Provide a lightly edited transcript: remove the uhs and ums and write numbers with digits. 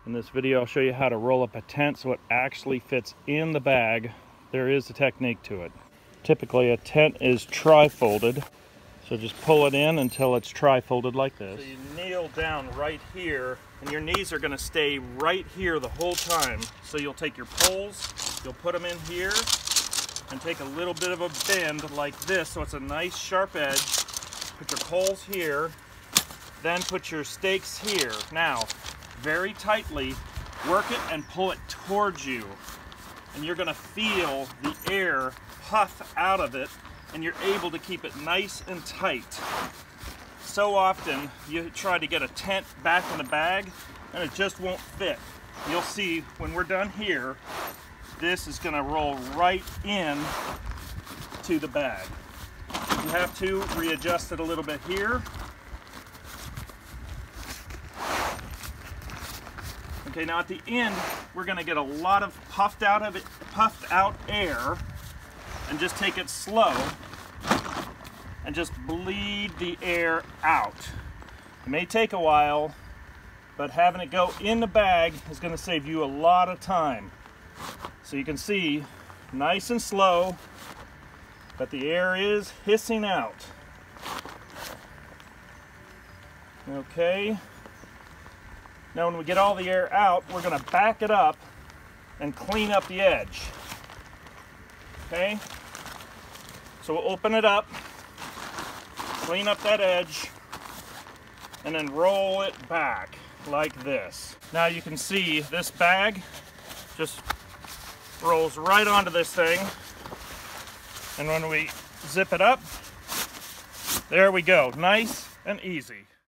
In this video, I'll show you how to roll up a tent so it actually fits in the bag. There is a technique to it. Typically, a tent is tri-folded, so just pull it in until it's tri-folded like this. So you kneel down right here, and your knees are going to stay right here the whole time. So you'll take your poles, you'll put them in here, and take a little bit of a bend like this so it's a nice sharp edge. Put your poles here, then put your stakes here. Now, very tightly, work it and pull it towards you. And you're gonna feel the air puff out of it, and you're able to keep it nice and tight. So often, you try to get a tent back in the bag, and it just won't fit. You'll see when we're done here, this is gonna roll right in to the bag. You have to readjust it a little bit here. Okay, now at the end, we're gonna get a lot of puffed out air, and just take it slow and just bleed the air out. It may take a while, but having it go in the bag is gonna save you a lot of time. So you can see, nice and slow, but the air is hissing out. Okay. Now when we get all the air out, we're going to back it up and clean up the edge. Okay? So we'll open it up, clean up that edge, and then roll it back like this. Now you can see this bag just rolls right onto this thing. And when we zip it up, there we go. Nice and easy.